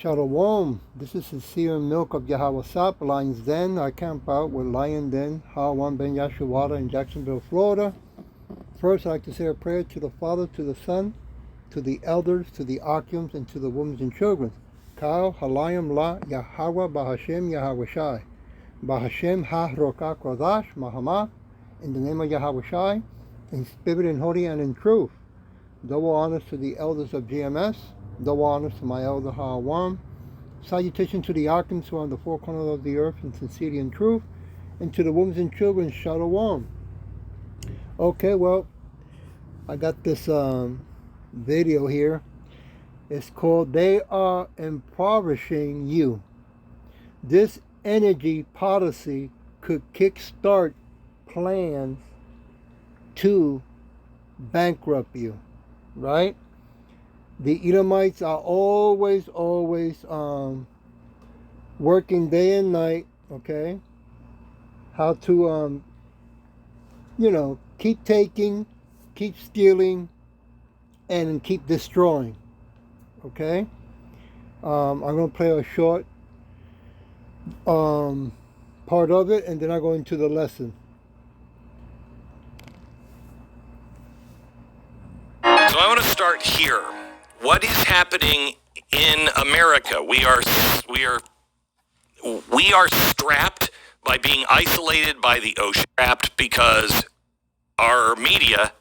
Shalom. This is Sincere Milk of Yahawah Sap, Lion's Den. I camp out with Lion Den, Yahawah Ben Yahawah in Jacksonville, Florida. First, I'd like to say a prayer to the Father, to the Son, to the elders, to the Akims, and to the women and children. Kal Halayim La Yahawah Bahashem Yahawah Shai. Bahashem Ha Roka Kodash Mahama. In the name of Yahawah Shai, in spirit and holy and in truth. Double honors to the elders of GMS. Double honors to my elder Yahawah. Salutation to the Akims who are on the four corners of the earth in sincerity and truth. And to the women and children, Shalom. Okay, well, I got this video here. It's called They Are Impoverishing You. This energy policy could kickstart plans to bankrupt you, right? The Edomites are always working day and night, okay? How to, keep taking, keep stealing, and keep destroying, okay? I'm going to play a short part of it, and then I go into the lesson. So I want to start here. What is happening in America? We are strapped by being isolated by the ocean, strapped because our media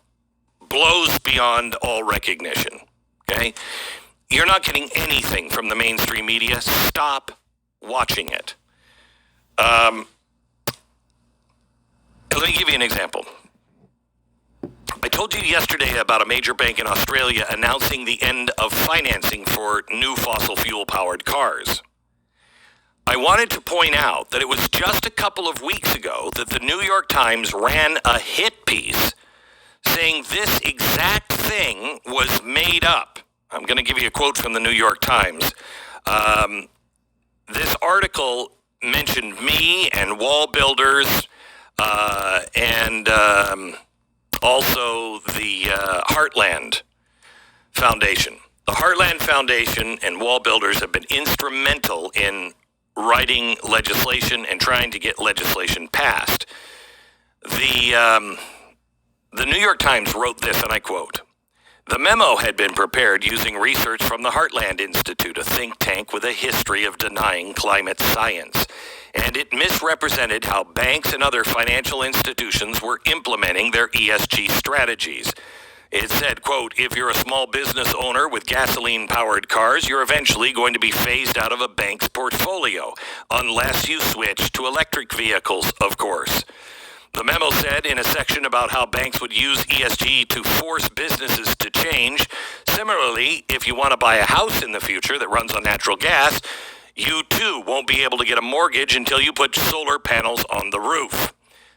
blows beyond all recognition. Okay? You're not getting anything from the mainstream media. Stop watching it. Let me give you an example. I told you yesterday about a major bank in Australia announcing the end of financing for new fossil fuel-powered cars. I wanted to point out that it was just a couple of weeks ago that the New York Times ran a hit piece saying this exact thing was made up. I'm going to give you a quote from the New York Times. This article mentioned me and wall builders and also the Heartland Foundation. The Heartland Foundation and wall builders have been instrumental in writing legislation and trying to get legislation passed. The New York Times wrote this, and I quote, "The memo had been prepared using research from the Heartland Institute, a think tank with a history of denying climate science, and it misrepresented how banks and other financial institutions were implementing their ESG strategies. It said, quote, if you're a small business owner with gasoline-powered cars, you're eventually going to be phased out of a bank's portfolio, unless you switch to electric vehicles, of course. The memo said in a section about how banks would use ESG to force businesses to change. Similarly, if you want to buy a house in the future that runs on natural gas, you too won't be able to get a mortgage until you put solar panels on the roof."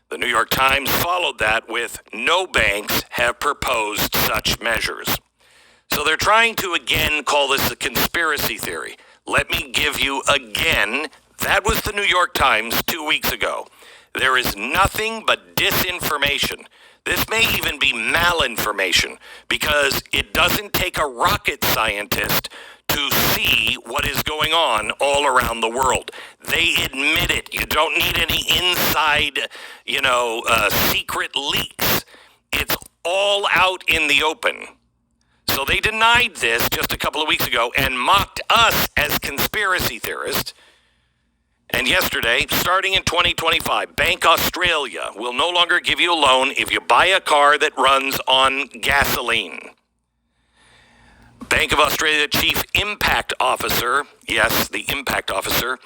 The New York Times followed that with, "No banks have proposed such measures." So they're trying to again call this a conspiracy theory. Let me give you again, that was the New York Times 2 weeks ago. There is nothing but disinformation. This may even be malinformation because it doesn't take a rocket scientist to see what is going on all around the world. They admit it. You don't need any inside, secret leaks. It's all out in the open. So they denied this just a couple of weeks ago and mocked us as conspiracy theorists. And yesterday, starting in 2025, Bank Australia will no longer give you a loan if you buy a car that runs on gasoline. Bank of Australia Chief Impact Officer, yes, the Impact Officer,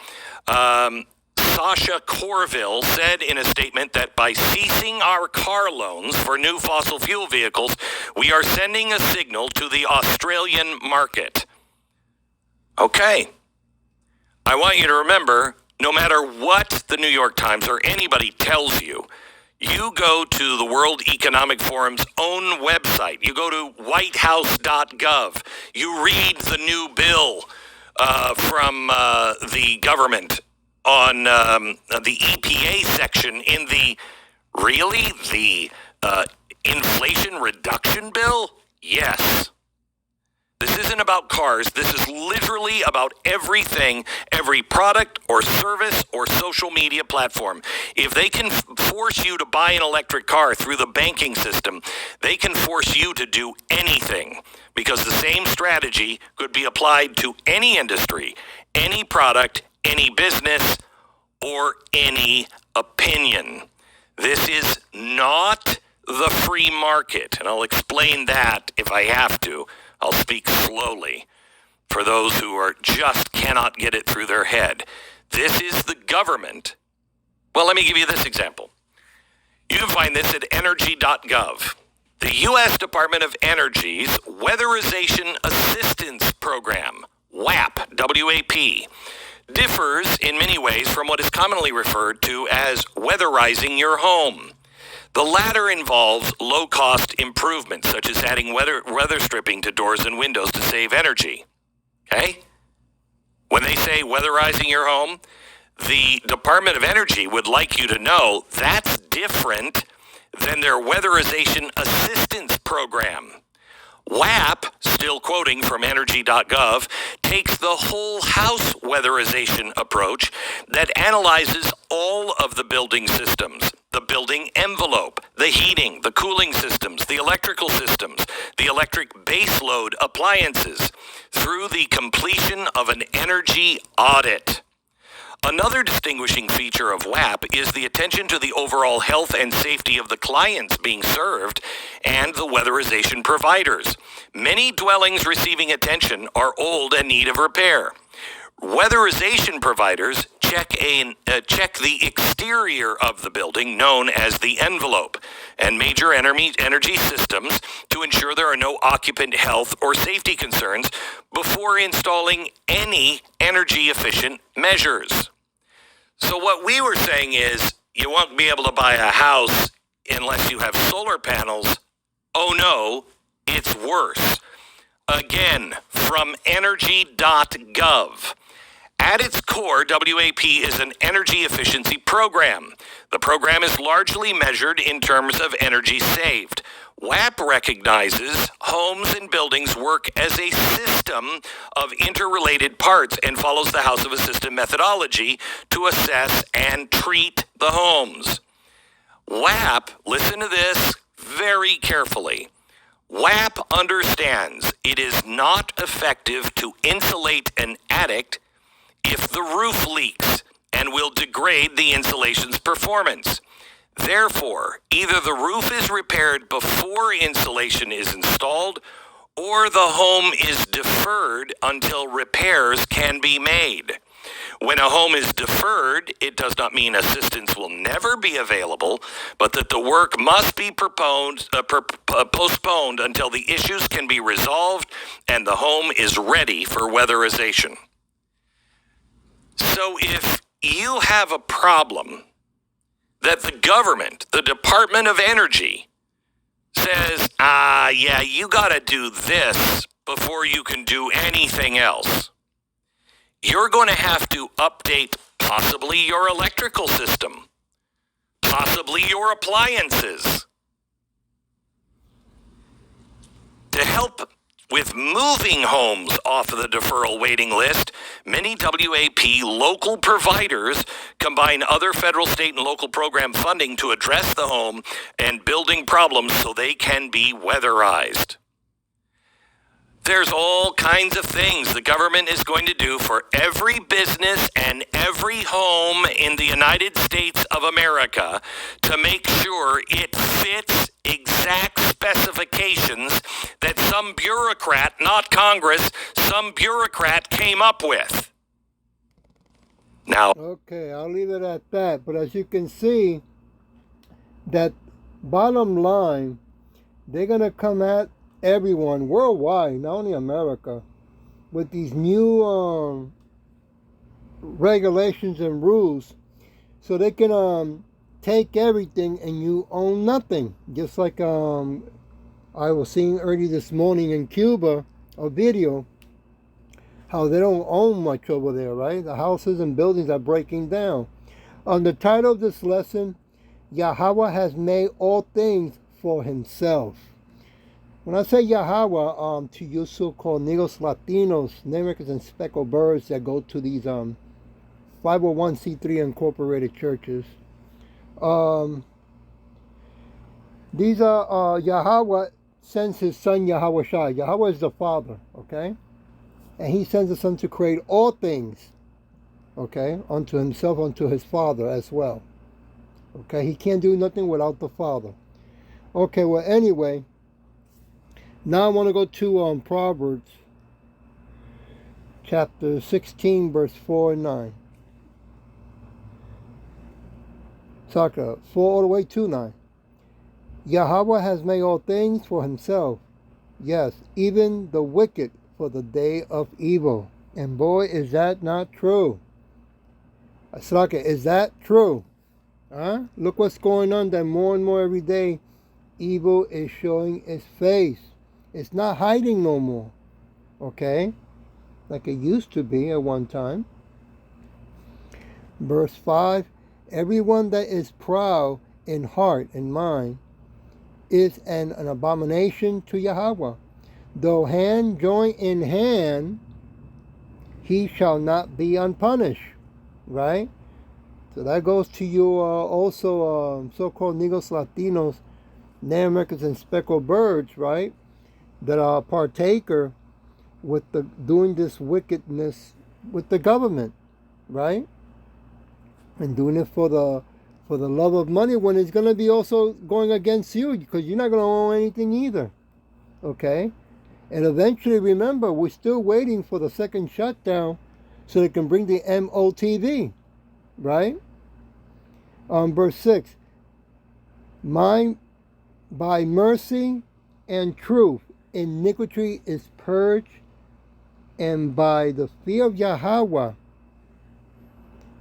Sasha Corville said in a statement that by ceasing our car loans for new fossil fuel vehicles, we are sending a signal to the Australian market. Okay. I want you to remember, no matter what the New York Times or anybody tells you, you go to the World Economic Forum's own website. You go to whitehouse.gov. You read the new bill from the government on the EPA section in the Inflation Reduction Bill? Yes. This isn't about cars. This is literally about everything, every product or service or social media platform. If they can force you to buy an electric car through the banking system, they can force you to do anything, because the same strategy could be applied to any industry, any product, any business, or any opinion. This is not the free market, and I'll explain that if I have to. I'll speak slowly for those who are just cannot get it through their head. This is the government. Well, let me give you this example. You can find this at energy.gov. The U.S. Department of Energy's Weatherization Assistance Program, WAP, W-A-P, differs in many ways from what is commonly referred to as weatherizing your home. The latter involves low-cost improvements, such as adding weather stripping to doors and windows to save energy. Okay? When they say weatherizing your home, the Department of Energy would like you to know that's different than their Weatherization Assistance Program. WAP, still quoting from energy.gov, takes the whole house weatherization approach that analyzes all of the building systems, the building envelope, the heating, the cooling systems, the electrical systems, the electric baseload appliances, through the completion of an energy audit. Another distinguishing feature of WAP is the attention to the overall health and safety of the clients being served and the weatherization providers. Many dwellings receiving attention are old and need of repair. Weatherization providers check the exterior of the building, known as the envelope, and major energy systems to ensure there are no occupant health or safety concerns before installing any energy-efficient measures. So what we were saying is, you won't be able to buy a house unless you have solar panels. Oh no, it's worse. Again, from energy.gov. At its core, WAP is an energy efficiency program. The program is largely measured in terms of energy saved. WAP recognizes homes and buildings work as a system of interrelated parts and follows the House of a System methodology to assess and treat the homes. WAP, listen to this very carefully. WAP understands it is not effective to insulate an attic if the roof leaks and will degrade the insulation's performance. Therefore, either the roof is repaired before insulation is installed, or the home is deferred until repairs can be made. When a home is deferred, it does not mean assistance will never be available, but that the work must be postponed until the issues can be resolved and the home is ready for weatherization. So if you have a problem that the government, the Department of Energy, says, yeah, you got to do this before you can do anything else, you're going to have to update possibly your electrical system, possibly your appliances. To help with moving homes off of the deferral waiting list, many WAP local providers combine other federal, state, and local program funding to address the home and building problems so they can be weatherized. There's all kinds of things the government is going to do for every business and every home in the United States of America to make sure it fits exact specifications that some bureaucrat, not Congress, some bureaucrat came up with. Now, Okay, I'll leave it at that. But as you can see, that bottom line, they're going to come at everyone worldwide, not only America, with these new regulations and rules, so they can take everything and you own nothing. Just like I was seeing early this morning in Cuba, a video, how they don't own much over there, right? The houses and buildings are breaking down. On the title of this lesson, Yahawah has made all things for himself. When I say Yahawah, to you so-called Negros Latinos, Americans, and speckled birds that go to these 501c3 incorporated churches, these are Yahawah sends his son Yahweh Shai. Yahweh is the Father, okay? And he sends the Son to create all things, okay, unto himself, unto his Father as well. Okay, he can't do nothing without the Father. Okay, well, anyway, now I want to go to Proverbs chapter 16, verse 4 and 9. Saka, 4 all the way to 9. Yahweh has made all things for himself. Yes, even the wicked for the day of evil. And boy, is that not true. Saka, is that true? Huh? Look what's going on, that more and more every day, evil is showing its face. It's not hiding no more. Okay? Like it used to be at one time. Verse 5, everyone that is proud in heart and mind is an abomination to Yahawah. Though hand join in hand, he shall not be unpunished. Right? So that goes to you also so-called Negros Latinos, Native Americans, and speckled birds, right? That are partaker with the doing this wickedness with the government, right? And doing it for the love of money, when it's going to be also going against you, because you're not going to own anything either. Okay? And eventually, remember, we're still waiting for the second shutdown so they can bring the MOTV, right? Verse 6, mine by mercy and truth iniquity is purged, and by the fear of Yahawah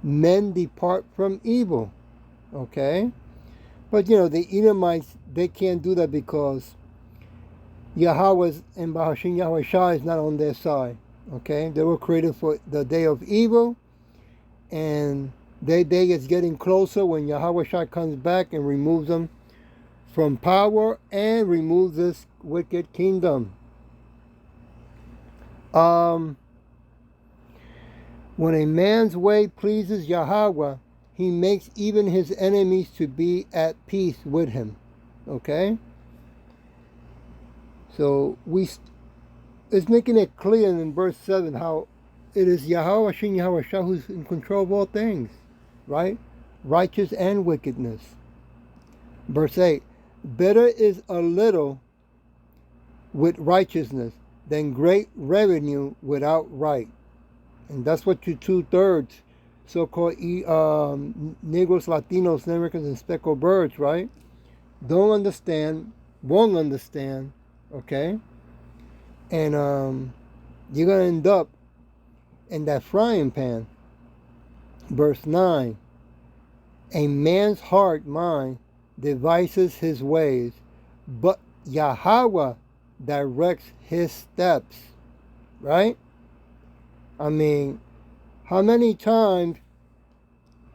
men depart from evil. Okay? But you know, the Edomites, they can't do that because Yahweh and Bahashim Yahweh Shai is not on their side. Okay? They were created for the day of evil, and their day is getting closer when Yahweh Shai comes back and removes them from power and removes this wicked kingdom. When a man's way pleases Yahawah, he makes even his enemies to be at peace with him. Okay? So it's making it clear in verse 7 how it is Yahweh Shin Yahweh Shah who's in control of all things, right? Righteous and wickedness. Verse 8, better is a little with righteousness than great revenue without right. And that's what you 2/3 so-called Negros, Latinos, Americans, and speckled birds, right? Don't understand, won't understand, okay? And you're going to end up in that frying pan. Verse 9, a man's heart mind devises his ways, but Yahawah directs his steps, right? I mean, how many times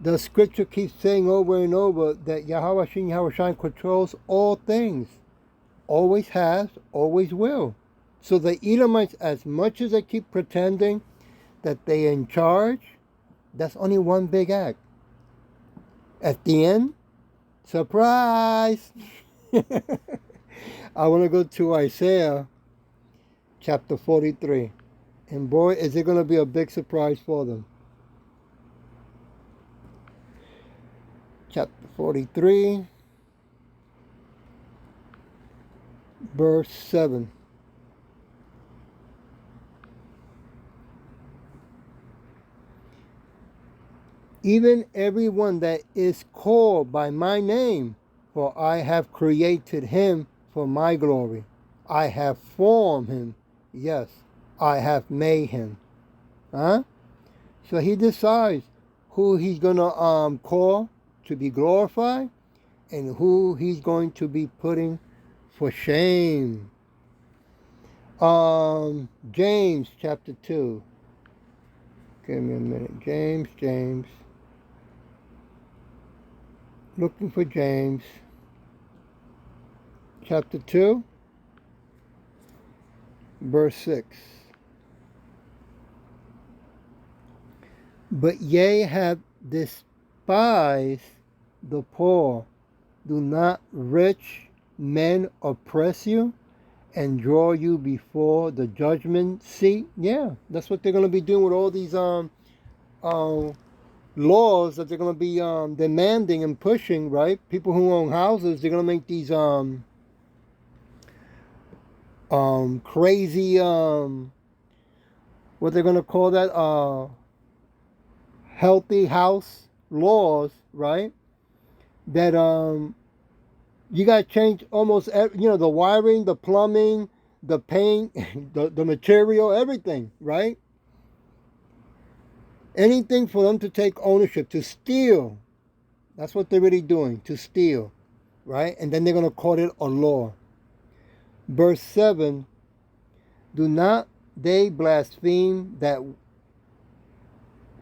the scripture keeps saying over and over that Yahweh Shin Yahweh Shai controls all things, always has, always will. So the Edomites, as much as they keep pretending that they're in charge, that's only one big act. At the end, surprise! I want to go to Isaiah chapter 43. And boy, is it going to be a big surprise for them. Chapter 43, verse 7. Even everyone that is called by my name, for I have created him for my glory. I have formed him. Yes, I have made him. Huh? So he decides who he's going to call to be glorified and who he's going to be putting for shame. James chapter 2. Give me a minute. James. Looking for James. Chapter 2. verse 6. But ye have despised the poor. Do not rich men oppress you and draw you before the judgment seat? Yeah, that's what they're going to be doing with all these laws that they're going to be demanding and pushing, right? People who own houses, they're going to make these crazy what they're going to call that healthy house laws, right? That you got to change almost the wiring, the plumbing, the paint, the material, everything, right? Anything for them to take ownership, to steal. That's what they're really doing, to steal, right? And then they're going to call it a law. Verse 7, do not they blaspheme that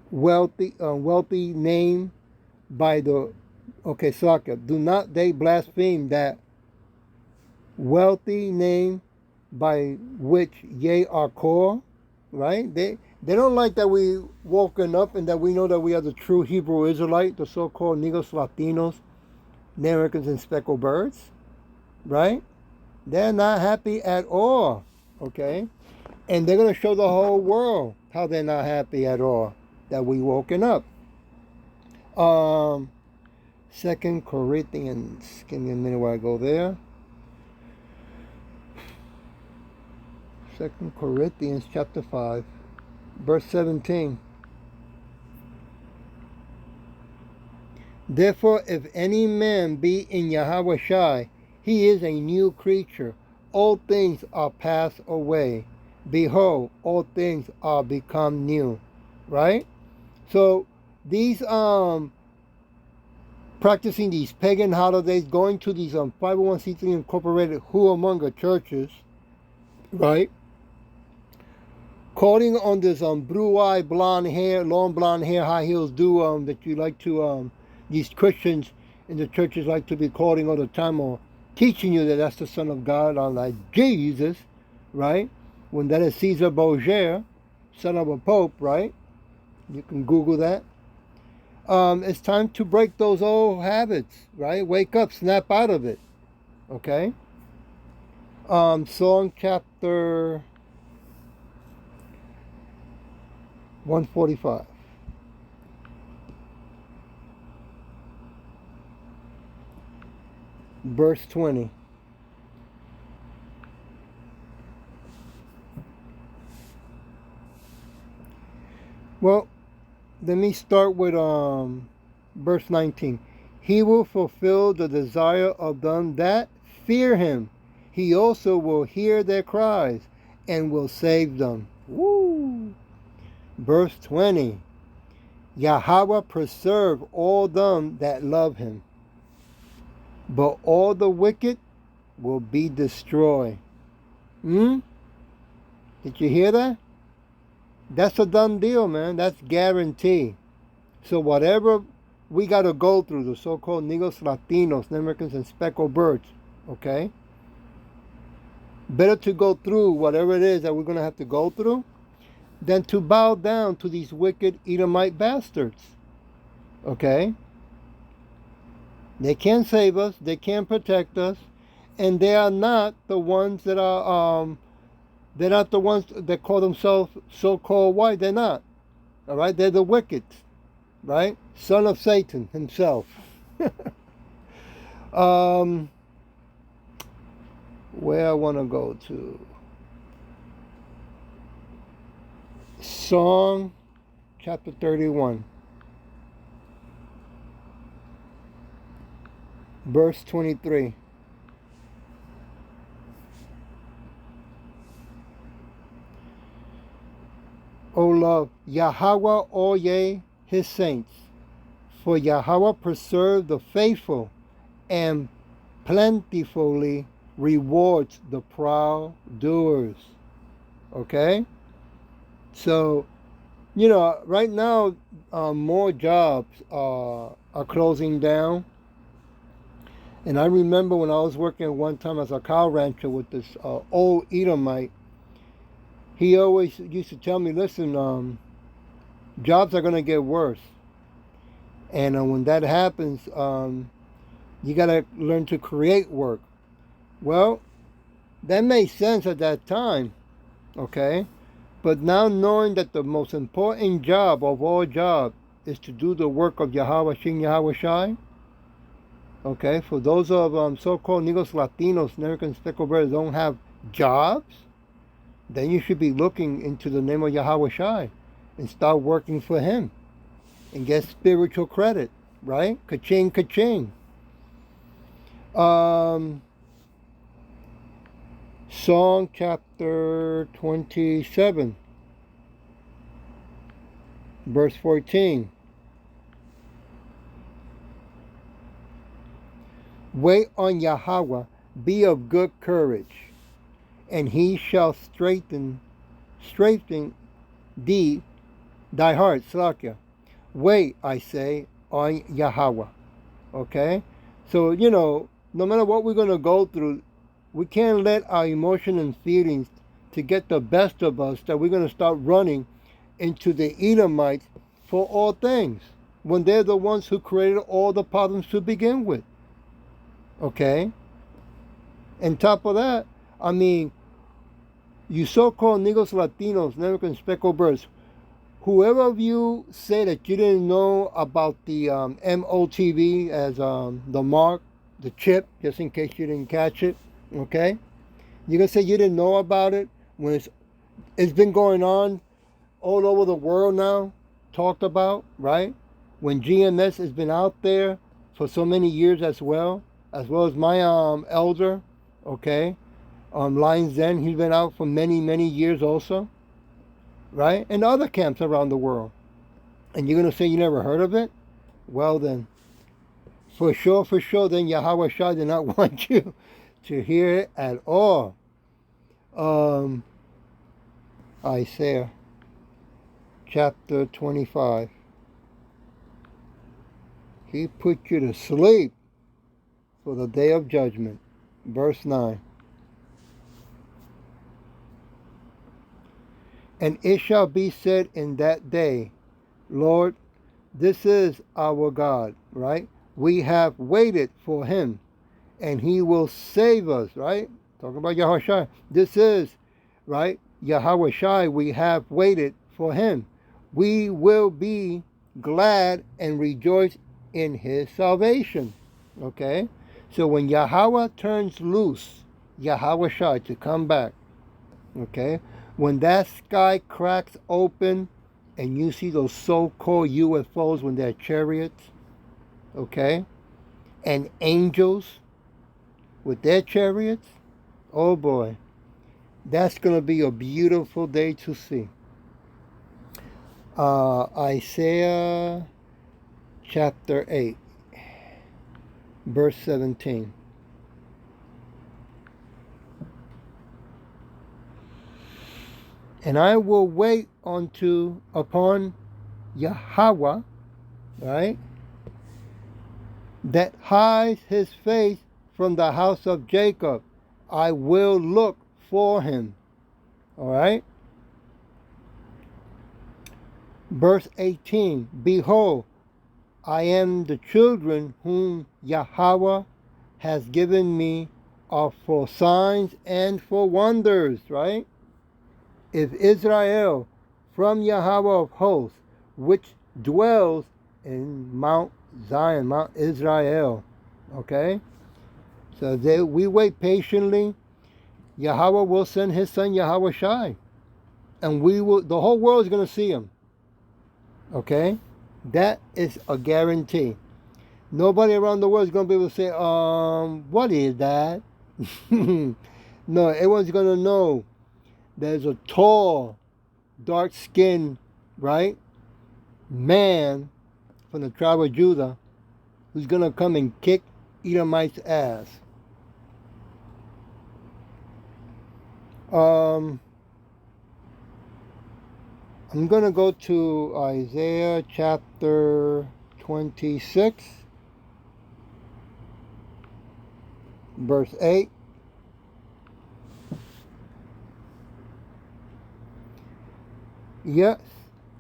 wealthy name by the, okay, Saka, do not they blaspheme that wealthy name by which ye are called, right? They don't like that we woken up and that we know that we are the true Hebrew Israelite, the so-called Negros Latinos, Native Americans, and speckled birds, right? They're not happy at all, okay? And they're going to show the whole world how they're not happy at all, that we woken up. 2 Corinthians, give me a minute while I go there. 2 Corinthians chapter 5, verse 17. Therefore, if any man be in Yahawah, he is a new creature. All things are passed away. Behold, all things are become new. Right? So these practicing these pagan holidays, going to these 501c3 incorporated huamunga churches, right? Quoting on this blue-eyed, blonde hair, long blonde hair, high heels do that you like to these Christians in the churches like to be quoting all the time, or teaching you that that's the Son of God. I'm like, Jesus, right? When that is Caesar Borgia, son of a pope, right? You can Google that. It's time to break those old habits, right? Wake up, snap out of it, okay? Psalm chapter 145. Verse 20. Well, let me start with verse 19. He will fulfill the desire of them that fear him. He also will hear their cries and will save them. Woo! Verse 20. Yahawah preserve all them that love him, but all the wicked will be destroyed. Did you hear that? That's a done deal, man. That's guaranteed. So whatever we got to go through, the so-called Negros Latinos, Native Americans, and speckled birds, okay? Better to go through whatever it is that we're going to have to go through than to bow down to these wicked Edomite bastards, okay? They can't save us. They can't protect us. And they are not the ones that are, they're not the ones that call themselves so-called white. They're not. All right? They're the wicked, right? Son of Satan himself. Where I want to go to. Song chapter 31. Verse 23. O love Yahawah, all ye his saints, for Yahawah preserve the faithful and plentifully rewards the proud doers. Okay? So, right now, more jobs are closing down. And I remember when I was working one time as a cow rancher with this old Edomite, he always used to tell me, listen, jobs are going to get worse. And when that happens, you got to learn to create work. Well, that made sense at that time, okay? But now knowing that the most important job of all jobs is to do the work of Yahawah Shin Yahweh Shai, okay? For those of so-called Negros Latinos, American speckled brothers don't have jobs, then you should be looking into the name of Yahweh Shai and start working for him and get spiritual credit, right? Ka-ching, ka-ching. Song chapter 27, verse 14. Wait on Yahawah, be of good courage, and he shall strengthen thee, thy heart, Slakia. Wait, I say, on Yahawah. Okay? So, no matter what we're going to go through, we can't let our emotion and feelings to get the best of us that we're going to start running into the Edomites for all things when they're the ones who created all the problems to begin with. Okay? And top of that, I mean, you so-called Negros Latinos, American speckled birds, whoever of you say that you didn't know about the MOTV as the mark, the chip, just in case you didn't catch it, okay? You're going to say you didn't know about it when it's been going on all over the world now, talked about, right? When GMS has been out there for so many years as well as my elder, okay? Lions Den, he's been out for many, many years also, right? And other camps around the world. And you're going to say you never heard of it? Well then, for sure, then Yahawah Shai did not want you to hear it at all. Isaiah chapter 25. He put you to sleep for the day of judgment. Verse 9. And it shall be said in that day, Lord, this is our God, right? We have waited for him, and he will save us, right? Talking about Yahweh Shai. This is, right? Yahweh Shai, we have waited for him. We will be glad and rejoice in his salvation, okay? So when Yahweh turns loose Yahweh Shai to come back, okay? When that sky cracks open and you see those so-called UFOs when they're chariots, okay? And angels with their chariots, oh boy, that's going to be a beautiful day to see. Isaiah chapter 8, verse 17. And I will wait upon Yahawah, right, that hides his face from the house of Jacob. I will look for him. All right. Verse 18. Behold, I am the children whom Yahawah has given me are for signs and for wonders, right? If Israel from Yahawah of hosts, which dwells in Mount Zion, Mount Israel, okay? So we wait patiently. Yahawah will send his son Yahweh Shai, and the whole world is going to see him, okay? That is a guarantee. Nobody around the world is going to be able to say, what is that? No, everyone's going to know there's a tall, dark-skinned, right, man from the tribe of Judah who's going to come and kick Edomite's ass. I'm going to go to Isaiah chapter 26, verse 8. Yes,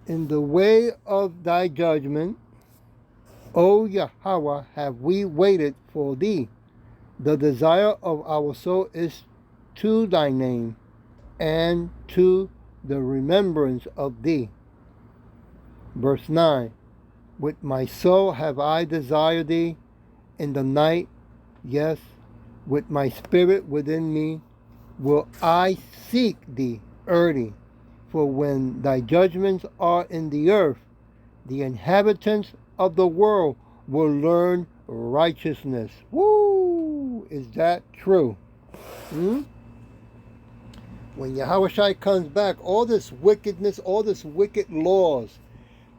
in the way of thy judgment, O Yahawah, have we waited for thee. The desire of our soul is to thy name and to the remembrance of thee. Verse 9, with my soul have I desired thee in the night, yes, with my spirit within me will I seek thee early. For when thy judgments are in the earth, the inhabitants of the world will learn righteousness. Woo! Is that true? When Yahushua comes back, all this wickedness, all this wicked laws,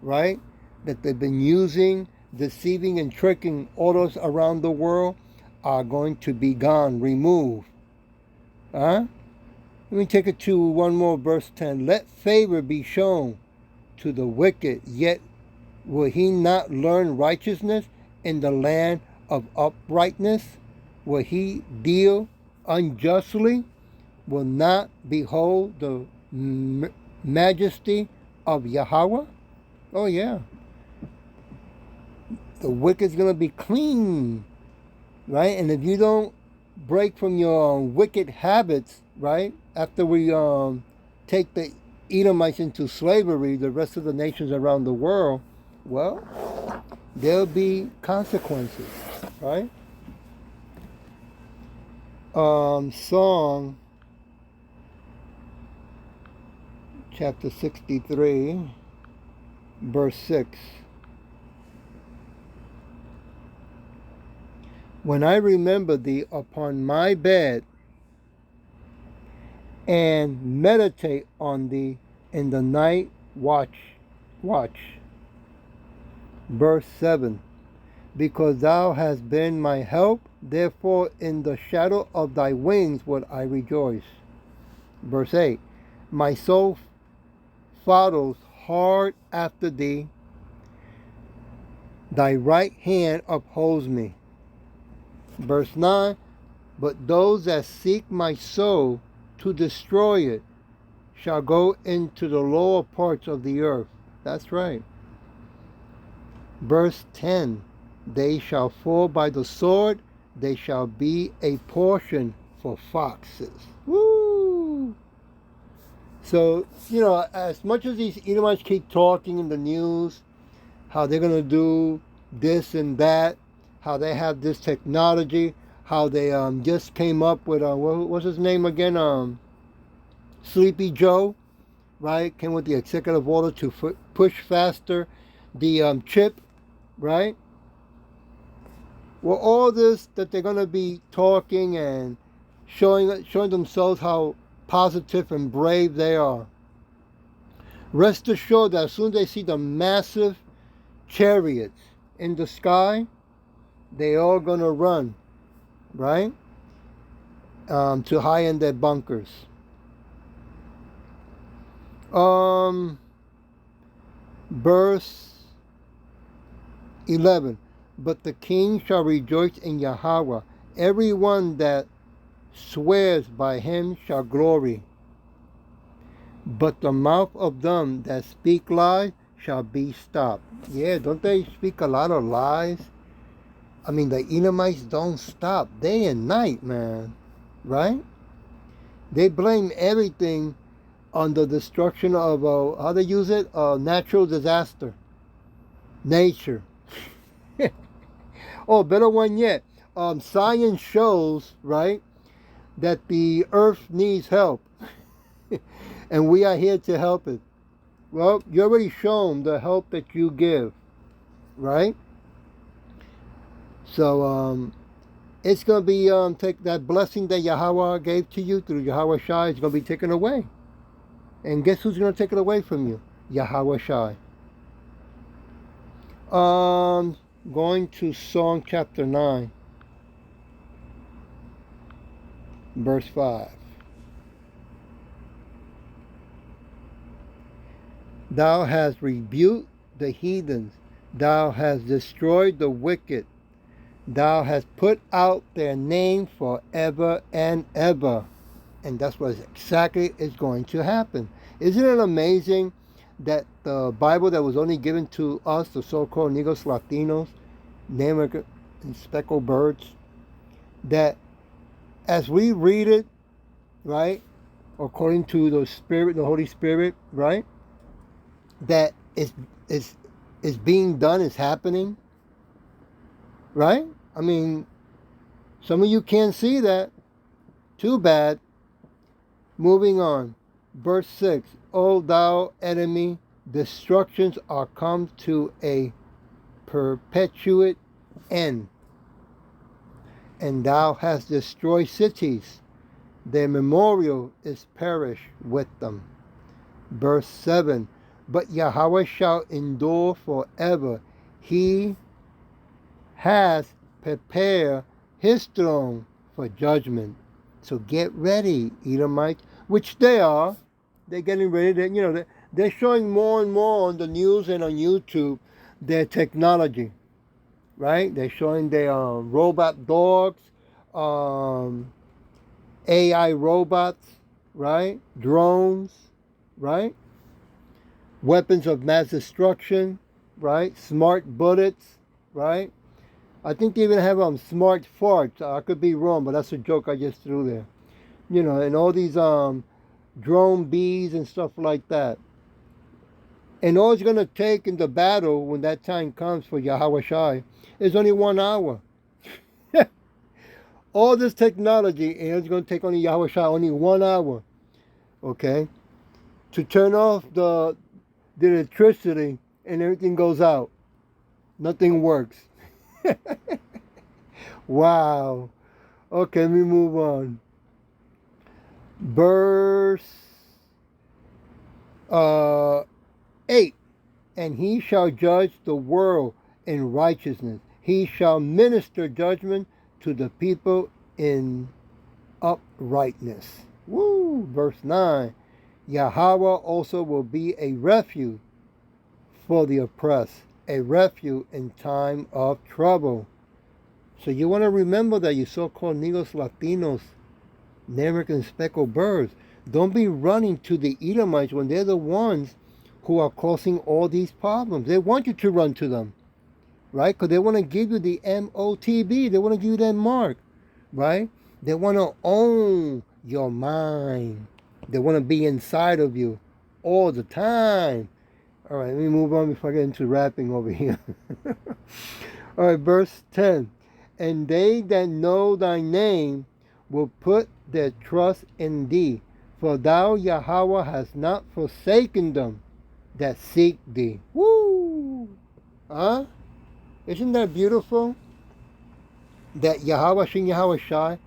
right, that they've been using, deceiving and tricking all us around the world are going to be gone, removed. Let me take it to one more, verse 10. Let favor be shown to the wicked, yet will he not learn righteousness in the land of uprightness? Will he deal unjustly? Will not behold the majesty of Yahawah? Oh yeah. The wicked's going to be clean, right? And if you don't break from your wicked habits, right, after we take the Edomites into slavery, the rest of the nations around the world, well, there'll be consequences, right? Song chapter 63, verse 6. When I remember thee upon my bed and meditate on thee in the night watch. Verse 7. Because thou hast been my help, therefore in the shadow of thy wings would I rejoice. Verse 8. My soul follows hard after thee, thy right hand upholds me. Verse 9, but those that seek my soul to destroy it shall go into the lower parts of the earth. That's right. Verse 10, they shall fall by the sword, they shall be a portion for foxes. Woo! So, as much as these Edomites keep talking in the news, how they're going to do this and that, how they have this technology, how they just came up with, what's his name again? Sleepy Joe, right? Came with the executive order to push faster the chip, right? Well, all this that they're going to be talking and showing themselves how positive and brave they are. Rest assured that as soon as they see the massive chariots in the sky, they all going to run, right? To hide in their bunkers. Verse 11. But the king shall rejoice in Yahawah. Everyone that swears by him shall glory. But the mouth of them that speak lies shall be stopped. Yeah, don't they speak a lot of lies? I mean, the Edomites don't stop day and night, man. Right? They blame everything on the destruction of, how they use it? Natural disaster. Nature. Oh, better one yet. Science shows, right, that the earth needs help. And we are here to help it. Well, you already shown the help that you give, right? So it's going to be take that blessing that Yahawah gave to you through Yahweh Shai is going to be taken away. And guess who's going to take it away from you? Yahweh Shai. Going to Psalm chapter 9, verse 5. Thou hast rebuked the heathens, thou hast destroyed the wicked, thou hast put out their name forever and ever. And that's what exactly is going to happen. Isn't it amazing that the Bible that was only given to us, the so-called Negros Latinos, Native American and speckled birds, that as we read it, right, according to the Spirit, the Holy Spirit, right, that is being done, is happening, right? I mean, some of you can't see that. Too bad. Moving on. Verse 6. O thou enemy, destructions are come to a perpetuate end, and thou hast destroyed cities. Their memorial is perished with them. Verse 7. But Yahawah shall endure forever. He has prepared his throne for judgment. So get ready, Edomites, which they are. They're getting ready. They're showing more and more on the news and on YouTube their technology, right? They're showing their robot dogs, AI robots, right? Drones, right? Weapons of mass destruction, right? Smart bullets, right? I think they even have smart farts. I could be wrong, but that's a joke I just threw there. And all these drone bees and stuff like that. And all it's going to take in the battle when that time comes for Yahawah Shai is only 1 hour. All this technology, and it's going to take only Yahawah Shai only 1 hour, okay, to turn off the electricity and everything goes out. Nothing works. Wow. Okay, let me move on. Verse 8. And he shall judge the world in righteousness. He shall minister judgment to the people in uprightness. Woo! Verse 9. Yahawah also will be a refuge for the oppressed, a refuge in time of trouble. So you want to remember that, you so-called Negros Latinos, Native American speckled birds. Don't be running to the Edomites when they're the ones who are causing all these problems. They want you to run to them, right? Because they want to give you the MOTB. They want to give you that mark, right? They want to own your mind. They want to be inside of you all the time. All right, let me move on before I get into rapping over here. All right, verse 10. And they that know thy name will put their trust in thee. For thou, Yahawah, hast not forsaken them that seek thee. Woo! Huh? Isn't that beautiful? That Yahawah, Shin Yahawah Shai,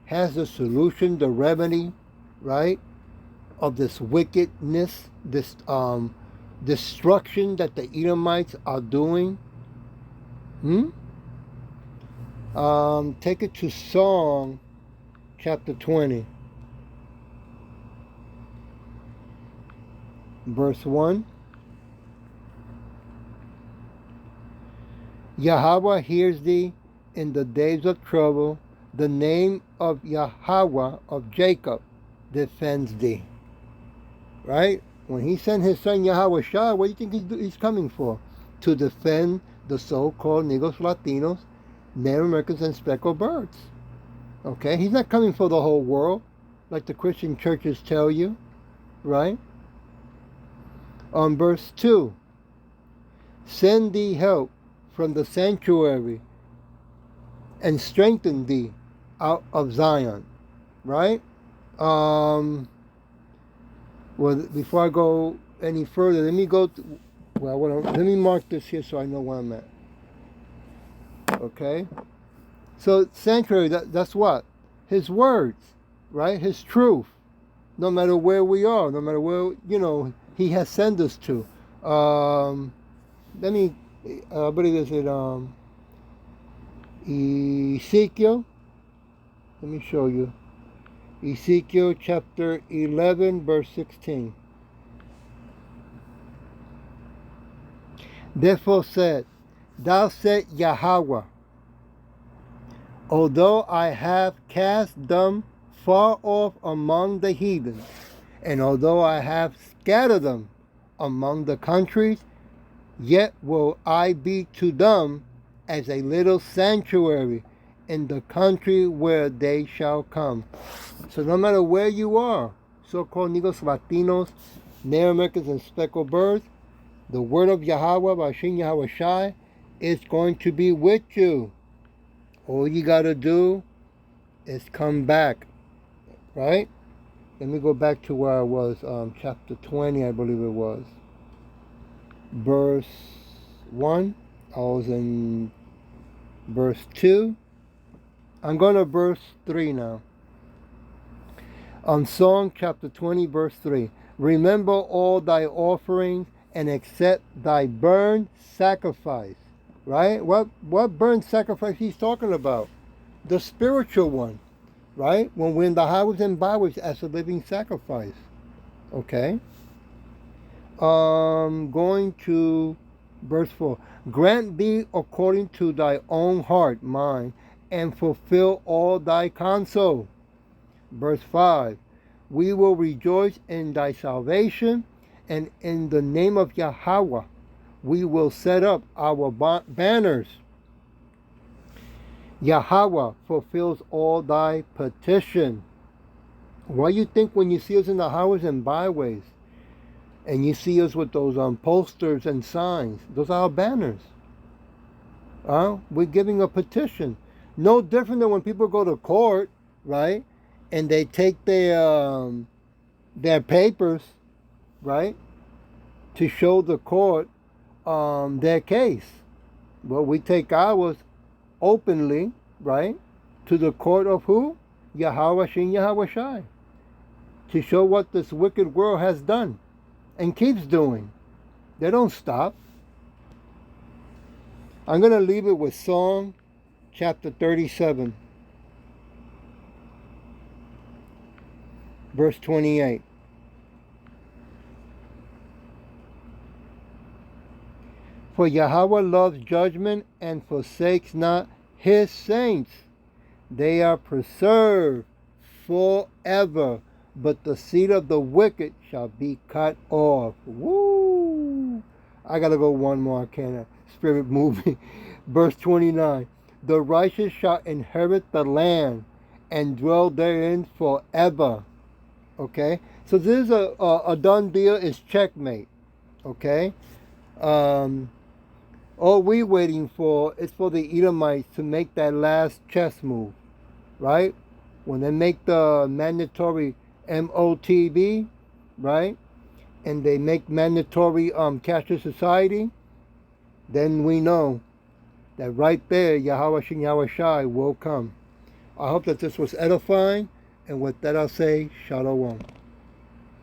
has the solution, the remedy, right, of this wickedness, this destruction that the Edomites are doing. Take it to Psalm chapter 20, verse 1. Yahawah hears thee in the days of trouble. The name of Yahawah of Jacob defends thee. Right? When he sent his son Yahawah Shai, what do you think he's coming for? To defend the so-called Negros Latinos, Native Americans, and speckled birds. Okay? He's not coming for the whole world, like the Christian churches tell you. Right? On verse 2. Send thee help from the sanctuary and strengthen thee out of Zion. Right? Well, before I go any further, let me let me mark this here so I know where I'm at. Okay? So sanctuary, that's what? His words, right? His truth. No matter where we are, no matter where, he has sent us to. Let me, I believe it's Ezekiel. Let me show you. Ezekiel chapter 11, verse 16. Therefore said, thou said Yahawah, although I have cast them far off among the heathens, and although I have scattered them among the countries, yet will I be to them as a little sanctuary in the country where they shall come. So no matter where you are, so-called Negros Latinos, Native Americans, and speckled birds, the word of Yahawah, Bashin Yahweh Shai, is going to be with you. All you got to do is come back, right? Let me go back to where I was, chapter 20, I believe it was. Verse 1. I was in verse 2. I'm going to verse 3 now. Song chapter 20, verse 3. Remember all thy offerings and accept thy burnt sacrifice. Right? What burnt sacrifice he's talking about? The spiritual one. Right? When we're in the highways and byways as a living sacrifice. Okay? Going to verse 4. Grant thee according to thy own heart, mind, and fulfill all thy counsel. Verse 5. We will rejoice in thy salvation, and in the name of Yahawah we will set up our banners. Yahawah fulfills all thy petition. Why you think when you see us in the highways and byways, and you see us with those posters and signs, those are our banners. We're giving a petition. No different than when people go to court, right? And they take their papers, right, to show the court their case. Well, we take ours openly, right, to the court of who? Yahawah Shin Yahweh Shai, to show what this wicked world has done and keeps doing. They don't stop. I'm going to leave it with Psalm chapter 37, verse 28. For Yahawah loves judgment and forsakes not his saints. They are preserved forever, but the seed of the wicked shall be cut off. Woo! I gotta go one more, I can't. Spirit moving. Verse 29. The righteous shall inherit the land and dwell therein forever. Okay? So this is a done deal. It's checkmate. Okay? All we waiting for is for the Edomites to make that last chess move. Right? When they make the mandatory MOTB, right? And they make mandatory cashless society, then we know that right there Yahawah Shin Yahweh Shai will come. I hope that this was edifying, and with that I'll say Shalom.